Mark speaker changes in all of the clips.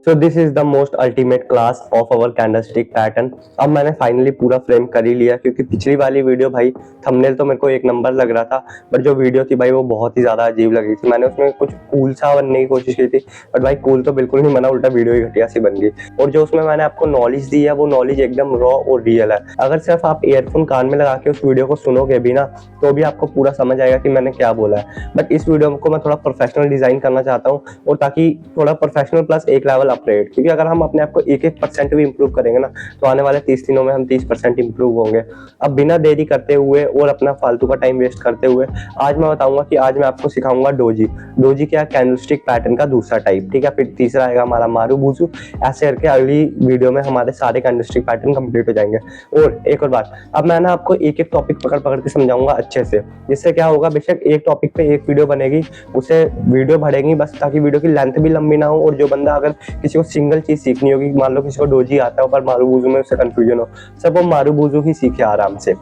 Speaker 1: So this is the most ultimate class of our candlestick pattern. अब मैंने finally पूरा frame कर ही लिया, क्योंकि पिछली वाली वीडियो भाई थंबनेल तो मेरे को एक नंबर लग रहा था, बट जो वीडियो थी भाई वो बहुत ही ज्यादा अजीब लग रही थी। मैंने उसमें कुछ कूल सा बनने की कोशिश की थी, बट भाई कूल तो बिल्कुल नहीं बना, उल्टा वीडियो ही घटिया सी बन गई। और जो उसमें मैंने आपको नॉलेज दी है वो नॉलेज एकदम रॉ और रियल है। अगर सिर्फ आप ईयरफोन कान में लगा के उस वीडियो को सुनोगे भी ना, तो भी आपको पूरा समझ आएगा कि मैंने क्या बोला है। बट इस वीडियो को मैं थोड़ा प्रोफेशनल डिजाइन करना चाहता हूँ, और ताकि थोड़ा प्रोफेशनल प्लस एक लेवल अपग्रेड, क्योंकि अगर हम अपने आप को 1% भी इंप्रूव करेंगे ना, तो आने वाले 30 दिनों में हम 30% इंप्रूव होंगे। अब बिना देरी करते हुए और अपना फालतू का टाइम वेस्ट करते हुए आज मैं बताऊंगा कि आज मैं आपको सिखाऊंगा डोजी। डोजी क्या, कैंडलस्टिक पैटर्न का दूसरा टाइप, ठीक है। फिर तीसरा आएगा हमारा मारुबुजु। ऐसे करके अगली वीडियो में हमारे सारे कैंडलस्टिक पैटर्न कंप्लीट हो जाएंगे। और एक और बात, अब मैं ना आपको एक एक टॉपिक पकड़ पकड़ के समझाऊंगा अच्छे से, जिससे क्या होगा, बेशक एक टॉपिक पे एक वीडियो बनेगी, उसे वीडियो बढ़ेगी बस, ताकि वीडियो की लेंथ भी लंबी ना हो। और जो बंदा अगर किसी को सिंगल चीज सीखनी होगी, मान लो किसी को डोजी आता है पर मारुबुजु में उसे कंफ्यूजन हो, सब वो मारुबुजु ही सीखे आराम से,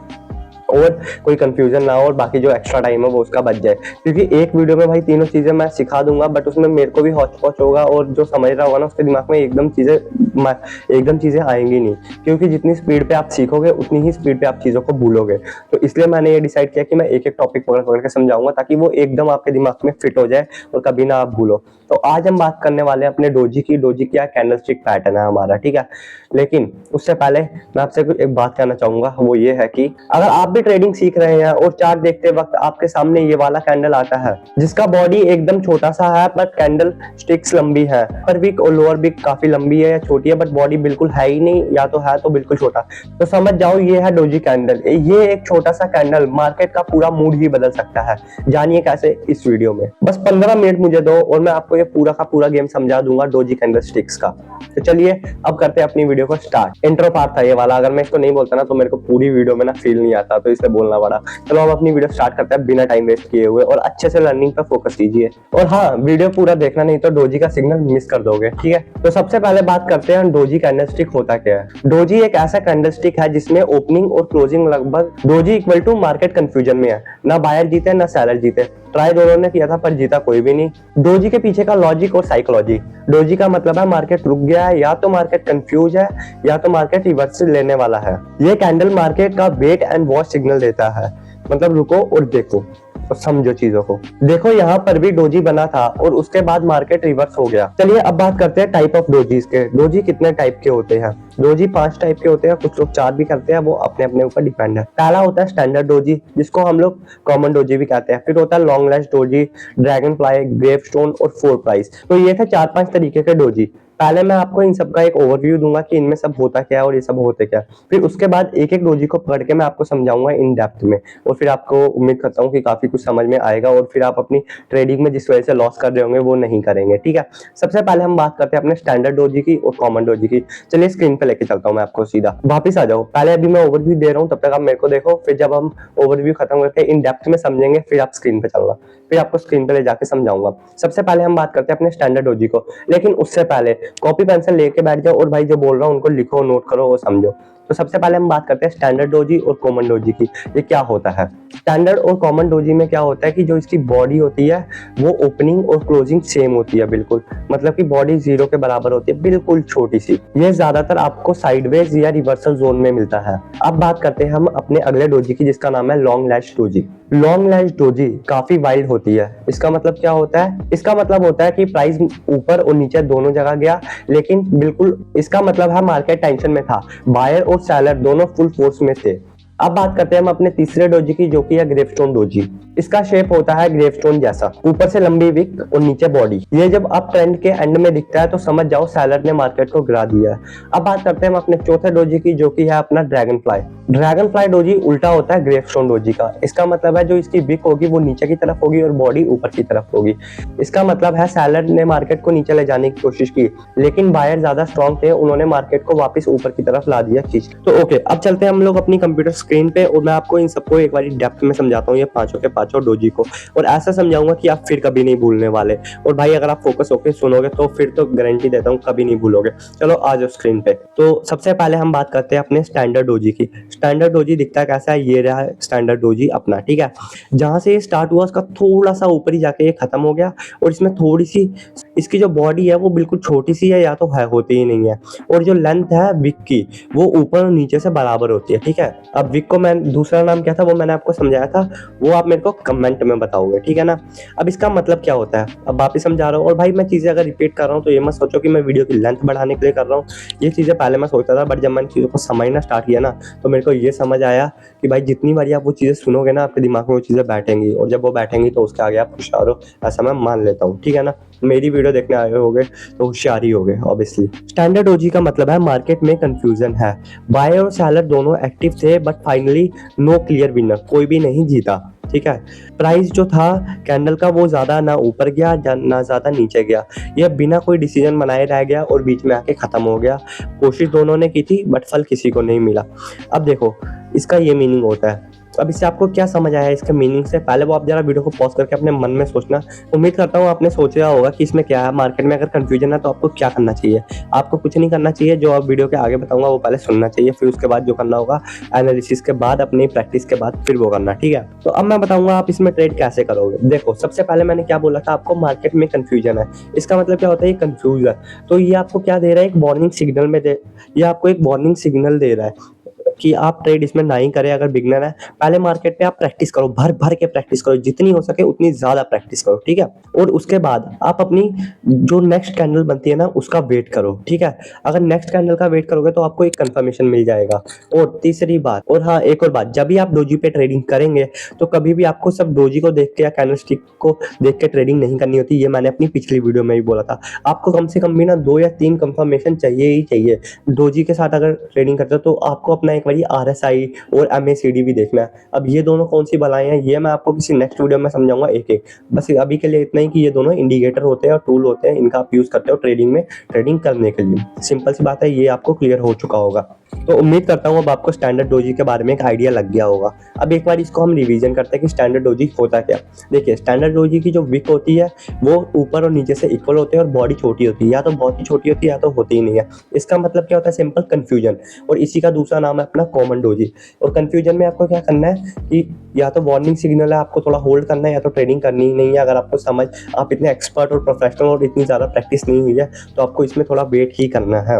Speaker 1: और कोई कंफ्यूजन ना हो, और बाकी जो एक्स्ट्रा टाइम है वो उसका बच जाए। क्योंकि एक वीडियो में भाई तीनों चीजें मैं सिखा दूंगा, बट उसमें मेरे को भी हौच पौच होगा, और जो समझ रहा होगा ना उसके दिमाग में एकदम चीजें आएंगी नहीं, क्योंकि जितनी स्पीड पे आप सीखोगे उतनी ही स्पीड पे आप चीजों को भूलोगे। तो इसलिए मैंने ये डिसाइड किया कि मैं एक एक टॉपिक पकड़ पकड़ के समझाऊंगा, ताकि वो एकदम आपके दिमाग में फिट हो जाए और कभी ना आप भूलो। तो आज हम बात करने वाले हैं अपने डोजी की। डोजी क्या, कैंडलस्टिक पैटर्न है हमारा, ठीक है। लेकिन उससे पहले मैं आपसे कुछ एक बात कहना चाहूंगा, वो ये है कि अगर आप भी ट्रेडिंग सीख रहे हैं और चार्ट देखते वक्त आपके सामने ये वाला कैंडल आता है, जिसका बॉडी एकदम छोटा सा है बट कैंडल स्टिक्स लंबी है, अपर विक और लोअर विक काफी लंबी है या छोटी है, बट बॉडी बिल्कुल है ही नहीं, या तो है तो बिल्कुल छोटा, तो समझ जाओ ये है डोजी कैंडल। ये एक छोटा सा कैंडल मार्केट का पूरा मूड ही बदल सकता है। जानिए कैसे, इस वीडियो में बस 15 मिनट मुझे दो और मैं आपको ये पूरा का पूरा गेम समझा दूंगा डोजी कैंडल स्टिक्स का। तो चलिए अब करते हैं अपनी वीडियो को स्टार्ट। इंट्रो पार्ट था ये वाला, अगर मैं इसको नहीं बोलता ना तो मेरे को पूरी वीडियो में ना फील नहीं आता, तो इसलिए बोलना पड़ा। चलो हम अपनी वीडियो स्टार्ट करते हैं बिना टाइम वेस्ट किए हुए, और अच्छे से लर्निंग पर फोकस कीजिए। और हाँ, वीडियो पूरा देखना, नहीं तो डोजी का सिग्नल मिस कर दोगे, ठीक है। तो सबसे पहले बात करते हैं डोजी कैंडलस्टिक होता क्या है। डोजी एक ऐसा कैंडलस्टिक है जिसमें ओपनिंग और क्लोजिंग लगभग doji equal to market confusion में है। ना बायर जीते ना सेलर जीते, ट्राई दोनों ने किया था पर जीता कोई भी नहीं। डोजी के पीछे का लॉजिक और साइकोलॉजी। डोजी का मतलब है मार्केट रुक गया है, या तो मार्केट कंफ्यूज है, या तो मार्केट रिवर्स लेने वाला है। ये कैंडल मार्केट का वेट एंड वॉच सिग्नल देता है, मतलब रुको और देखो और समझो चीजों को। देखो यहाँ पर भी डोजी बना था और उसके बाद मार्केट रिवर्स हो गया। चलिए अब बात करते हैं टाइप ऑफ डोजीज के। डोजी कितने टाइप के होते हैं? डोजी 5 टाइप के होते हैं, कुछ लोग 4 भी करते हैं, वो अपने अपने ऊपर डिपेंड है। पहला होता है स्टैंडर्ड डोजी, जिसको हम लोग कॉमन डोजी भी कहते हैं। फिर होता है लॉन्ग लैश डोजी, ड्रैगन फ्लाई, ग्रेवस्टोन और 4 प्राइस। तो ये थे 4-5 तरीके के डोजी। पहले मैं आपको इन सब का एक ओवरव्यू दूंगा कि इनमें सब होता क्या है और ये सब होते क्या। फिर उसके बाद एक एक डोजी को पकड़ के मैं आपको समझाऊंगा इन डेप्थ में, और फिर आपको उम्मीद करता हूँ कि काफी कुछ समझ में आएगा, और फिर आप अपनी ट्रेडिंग में जिस वजह से लॉस कर रहे होंगे वो नहीं करेंगे, ठीक है। सबसे पहले हम बात करते हैं अपने स्टैंडर्ड डोजी की और कॉमन डोजी की। चलिए स्क्रीन पे लेके चलता हूँ मैं आपको सीधा, वापिस आ जाओ। पहले अभी मैं ओवरव्यू दे रहा हूँ, तब तक आप मेरे को देखो, फिर जब हम ओवरव्यू खत्म करके इन डेप्थ में समझेंगे फिर आप स्क्रीन पे चलना, फिर आपको स्क्रीन पे ले जाके समझाऊंगा। सबसे पहले हम बात करते हैं अपने स्टैंडर्ड डोजी को, लेकिन उससे पहले कॉपी पेंसिल लेके बैठ जाओ और भाई जो बोल रहा हूँ उनको लिखो, नोट करो और समझो। तो सबसे पहले हम बात करते हैं स्टैंडर्ड डोजी और कॉमन डोजी की। ये क्या होता है? स्टैंडर्ड और कॉमन डोजी में क्या होता है कि जो इसकी बॉडी होती है वो ओपनिंग और क्लोजिंग सेम होती है बिल्कुल, मतलब कि बॉडी 0 के बराबर होती है, बिल्कुल छोटी सी। ये ज्यादातर आपको साइडवेज या रिवर्सल जोन में मिलता है। अब बात करते हैं हम अपने अगले डोजी की, जिसका नाम है लॉन्ग लैश डोजी। लॉन्ग लैश डोजी काफी वाइल्ड होती है। इसका मतलब क्या होता है? इसका मतलब होता है कि प्राइस ऊपर और नीचे दोनों जगह गया, लेकिन बिल्कुल इसका मतलब है मार्केट टेंशन में था, बायर और सेलर दोनों फुल फोर्स में थे। अब बात करते हैं हम अपने तीसरे डोजी की, जो कि है ग्रेवस्टोन डोजी। इसका शेप होता है ग्रेवस्टोन जैसा, ऊपर से लंबी विक और नीचे बॉडी। ये जब अप ट्रेंड के एंड में दिखता है तो समझ जाओ सेलर ने मार्केट को गिरा दिया है। अब बात करते हैं हम अपने चौथे डोजी की, जो कि है अपना dragon fly. Dragon fly doji उल्टा होता है ग्रेवस्टोन डोजी का। इसका मतलब है जो इसकी विक होगी वो नीचे की तरफ होगी और बॉडी ऊपर की तरफ होगी। इसका मतलब है सेलर ने मार्केट को नीचे ले जाने की कोशिश की, लेकिन बायर ज्यादा स्ट्रॉन्ग थे, उन्होंने मार्केट को वापस ऊपर की तरफ ला दिया खींच। तो ओके, अब चलते हैं हम लोग अपनी कंप्यूटर स्क्रीन पे और मैं आपको इन सबको एक बार डेप्थ में समझाता हूँ, ये पांचों के पांचों डोजी को, और ऐसा समझाऊंगा कि आप फिर कभी नहीं भूलने वाले। और भाई अगर आप फोकस होकर सुनोगे तो फिर तो गारंटी देता हूँ कभी नहीं भूलोगे। चलो आ जाओ स्क्रीन पे। तो सबसे पहले हम बात करते हैं अपने स्टैंडर्ड डोजी की। स्टैंडर्ड डोजी दिखता कैसा है, ये रहा स्टैंडर्ड डोजी अपना, ठीक है। जहां से ये स्टार्ट हुआ उसका थोड़ा सा ऊपर ही जाके ये खत्म हो गया, और इसमें थोड़ी सी इसकी जो बॉडी है वो बिल्कुल छोटी सी है, या तो है होती ही नहीं है। और जो लेंथ है विक की वो ऊपर और नीचे से बराबर होती है, ठीक है। अब विक को मैं दूसरा नाम क्या था वो मैंने आपको समझाया था, वो आप मेरे को कमेंट में बताओगे, ठीक है ना। अब इसका मतलब क्या होता है अब वापिस समझा रहा हूँ। और भाई मैं चीजें अगर रिपीट कर रहा हूँ तो ये मत सोचो कि मैं वीडियो की लेंथ बढ़ाने के लिए कर रहा हूँ। ये चीजें पहले मैं सोचता था, बट जब मैंने चीजों को समझना स्टार्ट किया ना तो मेरे को ये समझ आया कि भाई जितनी बार आप वो चीजें सुनोगे ना आपके दिमाग में वो चीजें बैठेंगी, और जब वो बैठेंगी तो उसके आगे आप होशियार हो, ऐसा मैं मान लेता हूँ, ठीक है ना। मेरी वीडियो देखने आए होगे तो होशियारी हो गए ऑब्वियसली। स्टैंडर्ड ओजी का मतलब है मार्केट में कंफ्यूजन है। बायर और सेलर दोनों एक्टिव थे but finally no clear winner, कोई भी नहीं जीता, ठीक है। प्राइस जो था कैंडल का वो ज्यादा ना ऊपर गया ना ज्यादा नीचे गया, यह बिना कोई डिसीजन बनाए रह गया और बीच में आके खत्म हो गया। कोशिश दोनों ने की थी बट फल किसी को नहीं मिला। अब देखो इसका ये मीनिंग होता है। अब इससे आपको क्या समझ आया इसके मीनिंग से, पहले वो आप जरा वीडियो को पॉज करके अपने मन में सोचना। उम्मीद करता हूँ आपने सोचा होगा कि इसमें क्या है, मार्केट में अगर कंफ्यूजन है तो आपको क्या करना चाहिए। आपको कुछ नहीं करना चाहिए, जो आप वीडियो के आगे बताऊंगा वो पहले सुनना चाहिए, फिर उसके बाद जो करना होगा एनालिसिस के बाद अपनी प्रैक्टिस के बाद फिर वो करना, ठीक है। तो अब मैं बताऊंगा आप इसमें ट्रेड कैसे करोगे। देखो सबसे पहले मैंने क्या बोला था आपको, मार्केट में कंफ्यूजन है, इसका मतलब क्या होता है, ये कंफ्यूज है। तो ये आपको क्या दे रहा है, एक वार्निंग सिग्नल में ये आपको एक वार्निंग सिग्नल दे रहा है कि आप ट्रेड इसमें ना ही करें अगर बिगनर है। पहले मार्केट पे आप प्रैक्टिस करो, भर भर के प्रैक्टिस करो, जितनी हो सके उतनी ज्यादा प्रैक्टिस करो, ठीक है। और उसके बाद आप अपनी जो नेक्स्ट कैंडल बनती है ना उसका वेट करो, ठीक है। अगर नेक्स्ट कैंडल का वेट करोगे तो आपको एक कंफर्मेशन मिल जाएगा। और तीसरी बात, और हाँ एक और बात, जब भी आप डोजी पे ट्रेडिंग करेंगे तो कभी भी आपको सब डोजी को देख के या कैंडलस्टिक को देख के ट्रेडिंग नहीं करनी होती। ये मैंने अपनी पिछली वीडियो में भी बोला था। आपको कम से कम भी ना 2 या 3 कंफर्मेशन चाहिए ही चाहिए। डोजी के साथ अगर ट्रेडिंग करते हो तो आपको अपना एक बारी RSI और MACD भी देखना है। अब ये दोनों कौन सी बलाएं हैं ये मैं आपको किसी नेक्स्ट वीडियो में समझाऊंगा एक एक। बस अभी के लिए इतना ही कि ये दोनों इंडिकेटर होते हैं और टूल होते हैं, इनका आप यूज करते हो ट्रेडिंग में, ट्रेडिंग करने के लिए। सिंपल सी बात है, ये आपको क्लियर हो चुका होगा। तो उम्मीद करता हूँ अब आपको स्टैंडर्ड डोजी के बारे में एक आइडिया लग गया होगा। अब एक बार इसको हम रिवीजन करते हैं कि स्टैंडर्ड डोजी होता क्या। देखिए स्टैंडर्ड डोजी की जो विक होती है वो ऊपर और नीचे से इक्वल होते हैं और बॉडी छोटी होती है, या तो बहुत ही छोटी होती है या तो होती ही नहीं है। इसका मतलब क्या होता है, सिंपल कंफ्यूजन। और इसी का दूसरा नाम है अपना कॉमन डोजी। और कंफ्यूजन में आपको क्या करना है कि या तो वार्निंग सिग्नल है आपको थोड़ा होल्ड करना है, या तो ट्रेडिंग करनी ही नहीं है। अगर आपको समझ, आप इतने एक्सपर्ट और प्रोफेशनल और इतनी ज़्यादा प्रैक्टिस नहीं हुई है तो आपको इसमें थोड़ा वेट ही करना है,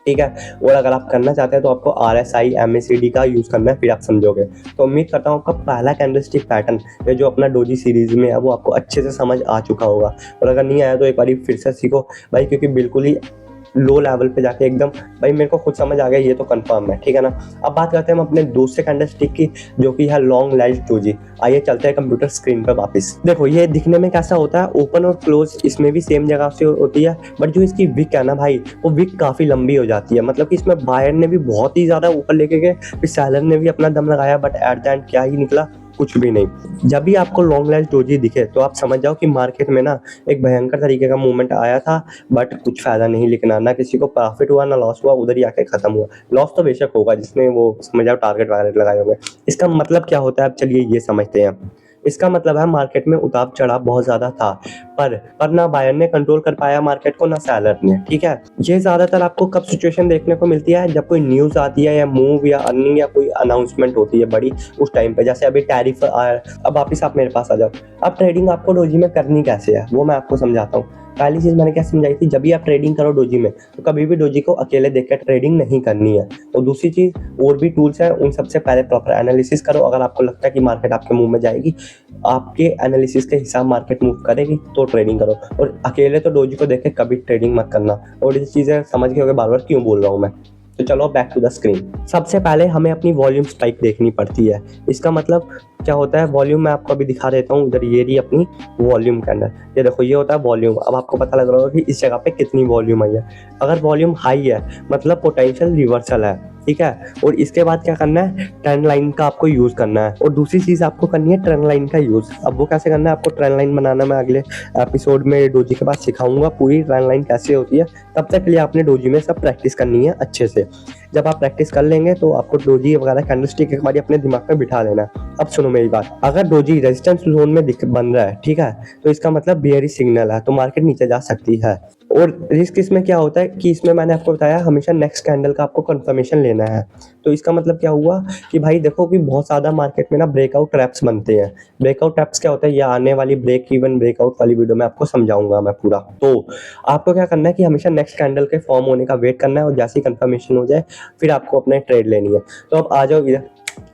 Speaker 1: ठीक है। और अगर आप करना चाहते हैं तो आपको RSI MACD का यूज़ करना है, फिर आप समझोगे। तो उम्मीद करता हूँ आपका पहला कैंडलस्टिक पैटर्न ये जो अपना डोजी सीरीज में है वो आपको अच्छे से समझ आ चुका होगा। और अगर नहीं आया तो एक बार फिर से सीखो भाई, क्योंकि बिल्कुल ही लो लेवल पे जाके एकदम भाई मेरे को खुद समझ आ गया, ये तो कंफर्म है, ठीक है ना। अब बात करते हैं हम अपने दूसरे कैंडलस्टिक की जो कि है लॉन्ग लेंथ डोजी। आइए चलते हैं कंप्यूटर स्क्रीन पर वापस। देखो ये दिखने में कैसा होता है, ओपन और क्लोज इसमें भी सेम जगह से होती है, बट जो इसकी विक है ना भाई वो विक काफी लंबी हो जाती है। मतलब कि इसमें बायर ने भी बहुत ही ज्यादा ऊपर लेके गए, फिर सेलर ने भी अपना दम लगाया, बट एट द एंड क्या ही निकला, कुछ भी नहीं। जब भी आपको लॉन्ग लेंथ डोजी दिखे तो आप समझ जाओ कि मार्केट में ना एक भयंकर तरीके का मूवमेंट आया था, बट कुछ फायदा नहीं लिखना, ना किसी को प्रॉफिट हुआ ना लॉस हुआ, उधर ही आके खत्म हुआ। लॉस तो बेशक होगा जिसने वो समझ जाओ टारगेट वगैरह लगाए होंगे। इसका मतलब क्या होता है, अब चलिए ये समझते हैं। इसका मतलब है मार्केट में उतार चढ़ाव बहुत ज्यादा था, पर ना बायर ने कंट्रोल कर पाया मार्केट को ना सेलर ने, ठीक है। ये ज्यादातर आपको कब सिचुएशन देखने को मिलती है, जब कोई न्यूज आती है या मूव या अर्निंग या कोई अनाउंसमेंट होती है बड़ी, उस टाइम पे। जैसे अभी टैरिफ आया, अब वापिस आप मेरे पास आ जाओ। अब ट्रेडिंग आपको डोजी में करनी कैसे है वो मैं आपको समझाता हूँ। पहली चीज मैंने क्या समझाई थी, जब भी आप ट्रेडिंग करो डोजी में तो कभी भी डोजी को अकेले देख कर ट्रेडिंग नहीं करनी है। और दूसरी चीज, और भी टूल्स हैं, उन सबसे पहले प्रॉपर एनालिसिस करो। अगर आपको लगता है कि मार्केट आपके मुंह में जाएगी, आपके एनालिसिस के हिसाब मार्केट मूव करेगी तो ट्रेडिंग करो। और अकेले तो डोजी को देख के कभी ट्रेडिंग मत करना। और ये चीजें समझ के होगे बार बार क्यों बोल रहा हूँ मैं। तो चलो बैक टू द स्क्रीन। सबसे पहले हमें अपनी वॉल्यूम स्पाइक देखनी पड़ती है। इसका मतलब क्या होता है, वॉल्यूम मैं आपको अभी दिखा देता हूँ। इधर ये रही अपनी वॉल्यूम के अंदर, ये देखो ये होता है वॉल्यूम। अब आपको पता लग रहा होगा कि इस जगह पे कितनी वॉल्यूम आई है। अगर वॉल्यूम हाई है मतलब पोटेंशियल रिवर्सल है, ठीक है। और इसके बाद क्या करना है, ट्रेंड लाइन का आपको यूज करना है। और दूसरी चीज आपको करनी है ट्रेंड लाइन का यूज। अब वो कैसे करना है, आपको ट्रेंड लाइन बनाना मैं अगले एपिसोड में डोजी के बाद सिखाऊंगा पूरी ट्रेंड लाइन कैसे होती है। तब तक के लिए आपने डोजी में सब प्रैक्टिस करनी है अच्छे से। जब आप प्रैक्टिस कर लेंगे तो आपको डोजी वगैरह कैंडलस्टिक एक बार अपने दिमाग में बिठा लेना है। अब सुनो मेरी बात, अगर डोजी रेजिस्टेंस जोन में बन रहा है, ठीक है, तो इसका मतलब बेयरिश सिग्नल है, तो मार्केट नीचे जा सकती है। और रिस्क इसमें क्या होता है कि इसमें मैंने आपको बताया हमेशा नेक्स्ट कैंडल का आपको कंफर्मेशन लेना है। तो इसका मतलब क्या हुआ कि भाई देखो कि बहुत ज़्यादा मार्केट में ना ब्रेकआउट ट्रैप्स बनते हैं। ब्रेकआउट ट्रैप्स क्या होता है, ये आने वाली ब्रेक इवन ब्रेकआउट वाली वीडियो में आपको समझाऊंगा मैं पूरा। तो आपको क्या करना है कि हमेशा नेक्स्ट कैंडल के फॉर्म होने का वेट करना है, और जैसे ही कंफर्मेशन हो जाए फिर आपको अपने ट्रेड लेनी है। तो अब आ जाओ इधर।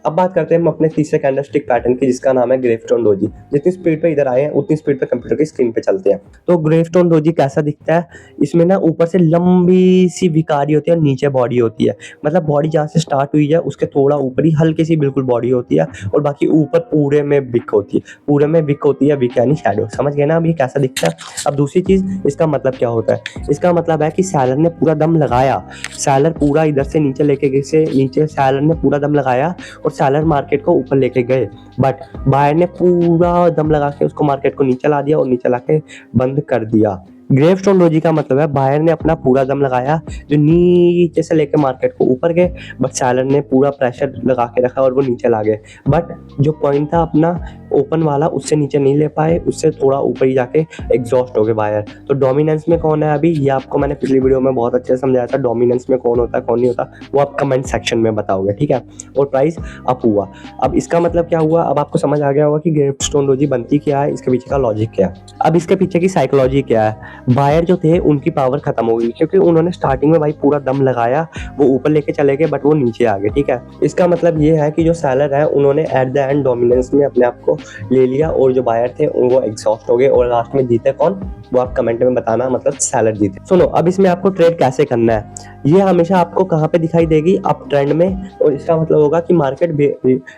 Speaker 1: अब बात करते हैं हम अपने तीसरे कैंडलस्टिक पैटर्न की, जिसका नाम है ग्रेवस्टोन डोजी। जितनी स्पीड पे इधर आए हैं उतनी स्पीड पे कंप्यूटर की स्क्रीन पे चलते हैं। तो ग्रेवस्टोन डोजी कैसा दिखता है, इसमें ना ऊपर से लंबी सी विकारी होती है और नीचे बॉडी होती है। मतलब बॉडी जहाँ से स्टार्ट हुई है उसके थोड़ा ऊपर ही हल्की सी बिल्कुल बॉडी होती है, और बाकी ऊपर पूरे में विक होती है। पूरे में विक होती है, विक यानी शैडो, समझ गए ना अब ये कैसा दिखता है। अब दूसरी चीज, इसका मतलब क्या होता है, इसका मतलब है कि सेलर ने पूरा दम लगाया। सेलर पूरा इधर से नीचे लेके गए, से नीचे सेलर ने पूरा दम लगाया और सेलर मार्केट को ऊपर लेके गए, बट बायर ने पूरा दम लगा के उसको मार्केट को नीचे ला दिया और नीचे लाके बंद कर दिया। ग्रेवस्टोन डोजी का मतलब है बायर ने अपना पूरा दम लगाया, जो नीचे से लेके मार्केट को ऊपर गए, बट सेलर ने पूरा प्रेशर लगा के रखा और वो नीचे ला गए। बट जो पॉइंट था अपना ओपन वाला उससे नीचे नहीं ले पाए, उससे थोड़ा ऊपर ही जाके एग्जॉस्ट हो गए बायर। तो डोमिनेंस में कौन है अभी, ये आपको मैंने पिछली वीडियो में बहुत अच्छे से समझाया था। डोमिनेंस में कौन होता है कौन नहीं होता वो आप कमेंट सेक्शन में बताओगे, ठीक है। और प्राइस अप हुआ। अब इसका मतलब क्या हुआ, अब आपको समझ आ गया होगा कि ग्रेवस्टोन डोजी बनती क्या है, इसके पीछे का लॉजिक क्या है। अब इसके पीछे की साइकोलॉजी क्या है, बायर जो थे उनकी पावर खत्म हो गई, क्योंकि उन्होंने स्टार्टिंग में भाई पूरा दम लगाया, वो ऊपर लेके चले गए बट वो नीचे आ गए, ठीक है। इसका मतलब ये है कि जो सेलर है उन्होंने एट द एंड डोमिनेंस में अपने आप को ले लिया, और जो बायर थे वो एग्जॉस्ट हो गए, और लास्ट में जीते कौन वो आप कमेंट में बताना, मतलब सेलर जीते। सुनो अब इसमें आपको ट्रेड कैसे करना है, ये हमेशा आपको कहाँ पे दिखाई देगी, अप ट्रेंड में, और इसका मतलब होगा कि मार्केट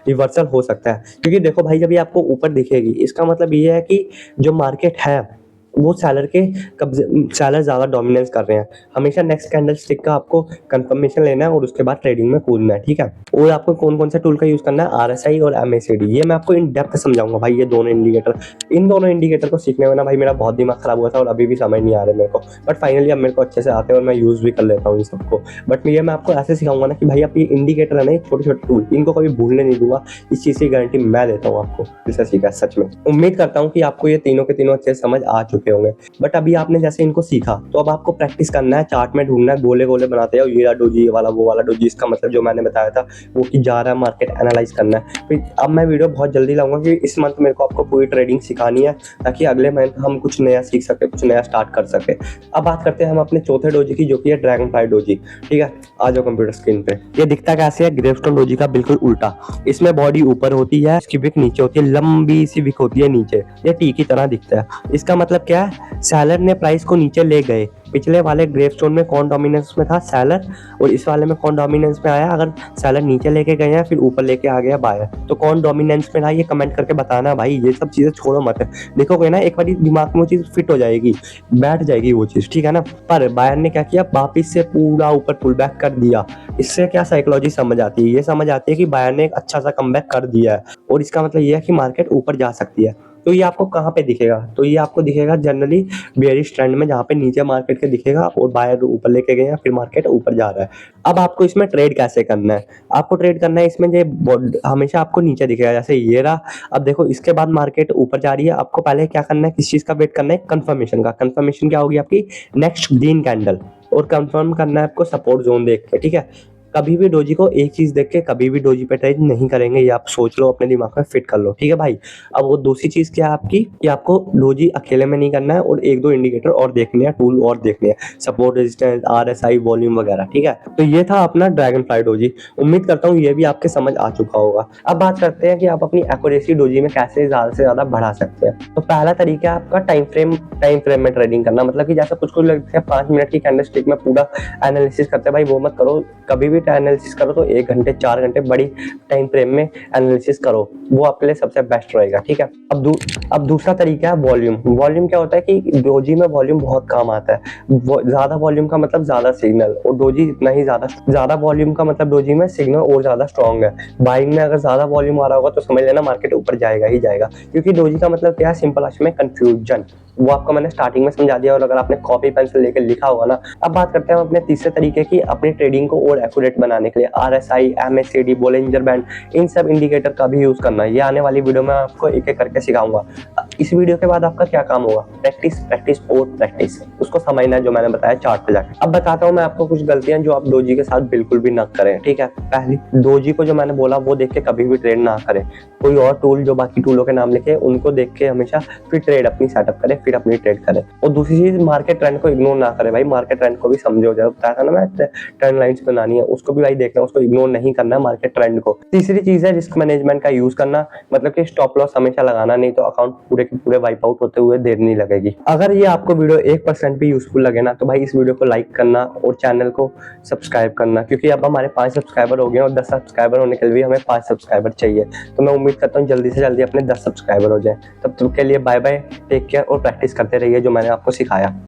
Speaker 1: रिवर्सल हो सकता है। क्योंकि देखो भाई जब ये आपको ऊपर दिखेगी इसका मतलब ये है कि जो मार्केट है वो सेलर के कब्जे, सेलर ज़्यादा डोमिनेंस कर रहे हैं। हमेशा नेक्स्ट कैंडल स्टिक का आपको कंफर्मेशन लेना है और उसके बाद ट्रेडिंग में कूदना है, ठीक है। और आपको कौन कौन सा टूल का यूज़ करना है, RSI और MACD, ये मैं आपको इन डेप्थ समझाऊंगा भाई। ये दोनों इंडिकेटर, इन दोनों इंडिकेटर को सीखने में ना भाई मेरा बहुत दिमाग खराब हुआ था, और अभी भी समझ नहीं आ रहा मेरे को, बट फाइनली अब मेरे को अच्छे से आते हैं और मैं यूज़ भी कर लेता हूँ इन सबको। बट ये मैं आपको ऐसे सिखाऊंगा ना कि भाई आप ये इंडिकेटर है ना, छोटे छोटे टूल, इनको कभी भूलने नहीं दूंगा, इस चीज़ की गारंटी मैं देता हूँ आपको। इससे सीखा सच में, उम्मीद करता हूँ कि आपको ये तीनों के तीनों अच्छे से समझ आ चुके होंगे। बट अभी आपने जैसे इनको सीखा तो अब आपको प्रैक्टिस करना है, चार्ट में ढूंढना है, गोले गोले बनाते हैं, ये डोजी ये वाला वो वाला डोजी, इसका मतलब जो मैंने बताया था वो कि जा रहा है मार्केट एनालाइज करना है। फिर अब मैं वीडियो बहुत जल्दी लाऊंगा कि इस मंथ मेरे को आपको पूरी ट्रेडिंग सिखानी है, ताकि अगले मंथ हम कुछ नया सीख सके, कुछ नया स्टार्ट कर सके। अब बात करते हैं हम अपने चौथे डोजी की, जो कि है ड्रैगन फ्लाई डोजी, ठीक है। आ जाओ कंप्यूटर स्क्रीन पे। ये दिखता कैसे है, ग्रेवस्टोन डोजी का बिल्कुल उल्टा। इसमें बॉडी ऊपर होती है, इसकी विक नीचे होती है, लंबी सी विक होती है नीचे, ये टी की तरह दिखता है। इसका मतलब क्या है, सेलर ने प्राइस को नीचे ले गए। पिछले वाले ग्रेवस्टोन में कौन डोमिनेंस में था, सेलर, और इस वाले में कौन डोमिनेंस में आया, अगर सेलर नीचे लेके गए हैं फिर ऊपर लेके आ गया बायर, तो कौन डोमिनेंस में था ये कमेंट करके बताना भाई। ये सब चीजें छोड़ो मत, देखोगे ना एक बार दिमाग में वो चीज फिट हो जाएगी, बैठ जाएगी वो चीज, ठीक है ना। पर बायर ने क्या किया, वापिस से पूरा ऊपर पुल बैक कर दिया। इससे क्या साइकोलॉजी समझ आती है, ये समझ आती है कि बायर ने एक अच्छा सा कमबैक कर दिया है, और इसका मतलब ये है कि मार्केट ऊपर जा सकती है। तो ये आपको कहाँ पे दिखेगा, तो ये आपको दिखेगा जनरली बेयरिश ट्रेंड में, जहाँ पे नीचे मार्केट के दिखेगा और बायर ऊपर लेके गए हैं, फिर मार्केट ऊपर जा रहा है। अब आपको इसमें ट्रेड कैसे करना है, आपको ट्रेड करना है इसमें जो हमेशा आपको नीचे दिखेगा, जैसे ये रहा। अब देखो इसके बाद मार्केट ऊपर जा रही है, आपको पहले क्या करना है, किस चीज़ का वेट करना है, कंफर्मेशन का। कंफर्मेशन क्या होगी आपकी, नेक्स्ट ग्रीन कैंडल, और कंफर्म करना है आपको सपोर्ट जोन देख के, ठीक है। कभी भी डोजी को एक चीज देख के कभी भी डोजी पे ट्रेड नहीं करेंगे, ये आप सोच लो, अपने दिमाग में फिट कर लो, ठीक है भाई। अब वो दूसरी चीज क्या है आपकी, कि आपको डोजी अकेले में नहीं करना है, और एक दो इंडिकेटर और देखने हैं, टूल और देखने हैं, सपोर्ट, रेजिस्टेंस, RSI, वॉल्यूम वगैरह, ठीक है। तो ये था अपना ड्रैगन फ्लाई डोजी। उम्मीद करता हूँ ये भी आपके समझ आ चुका होगा। अब बात करते हैं कि आप अपनी एक्यूरेसी डोजी में कैसे ज्यादा से ज्यादा बढ़ा सकते हैं। तो पहला तरीका है आपका टाइम फ्रेम में ट्रेडिंग करना। मतलब कि जैसा कुछ लगता है 5 मिनट की कैंडलस्टिक में पूरा एनालिसिस करते हैं, भाई वो मत करो। कभी भी एनालिसिस करो तो 1 घंटे 4 घंटे बड़ी टाइम फ्रेम में एनालिसिस करो, वो आपके लिए सबसे बेस्ट रहेगा, ठीक है। अब दूसरा तरीका है वॉल्यूम। वॉल्यूम क्या होता है कि डोजी में वॉल्यूम बहुत काम आता है। ज्यादा वॉल्यूम का मतलब ज्यादा सिग्नल, और डोजी जितना ही ज्यादा वॉल्यूम का मतलब डोजी में सिग्नल और ज्यादा स्ट्रॉन्ग है। बाइंग में अगर ज्यादा वॉल्यूम आ रहा होगा तो समझ लेना मार्केट ऊपर जाएगा ही जाएगा, क्योंकि डोजी का मतलब क्या है, सिंपल भाषा में कंफ्यूजन। वो आपको मैंने स्टार्टिंग में समझा दिया। और अगर आपने कॉपी पेंसिल लेकर लिखा होगा ना, अब बात करते हैं हम अपने तीसरे तरीके की, अपनी ट्रेडिंग को और एक्यूरेट बनाने के लिए। RSI, MACD, बोलिंजर बैंड, इन सब इंडिकेटर का भी यूज करना है। ये आने वाली वीडियो में आपको एक एक करके सिखाऊंगा। इस वीडियो के बाद आपका क्या काम होगा? प्रैक्टिस, प्रैक्टिस और प्रैक्टिस, उसको समझना है जो मैंने बताया चार्ट पे जाकर। अब बताता हूँ मैं आपको कुछ गलतियां जो आप डोजी के साथ बिल्कुल भी ना करें, ठीक है। पहली, डोजी को जो मैंने बोला वो देख के कभी भी ट्रेड ना करें। कोई और टूल जो बाकी टूलों के नाम लिखे उनको देख के हमेशा फिर ट्रेड अपनी सेटअप करें, फिर अपनी ट्रेड करें। और दूसरी चीज, मार्केट ट्रेंड को इग्नोर ना करें भाई। मार्केट ट्रेंड को भी समझो, जब बताया था ना मैं ट्रेंड लाइंस बनानी है, उसको भी भाई देखना, उसको इग्नोर नहीं करना है मार्केट ट्रेंड को। तीसरी चीज है रिस्क मैनेजमेंट का यूज करना, मतलब कि स्टॉप लॉस हमेशा लगाना, नहीं तो अकाउंट पूरे के पूरे वाइप आउट होते हुए देर नहीं लगेगी। अगर ये आपको वीडियो 1% भी यूजफुल लगे ना, तो भाई इस वीडियो को लाइक करना और चैनल को सब्सक्राइब करना, क्योंकि अब हमारे 5 सब्सक्राइबर हो गए और 10 सब्सक्राइबर होने के लिए भी हमें 5 सब्सक्राइबर चाहिए। तो मैं उम्मीद करता हूँ जल्दी से जल्दी अपने 10 सब्सक्राइबर हो जाए। तब तक के लिए बाय बाय, टेक केयर और प्रैक्टिस करते रहिए जो मैंने आपको सिखाया।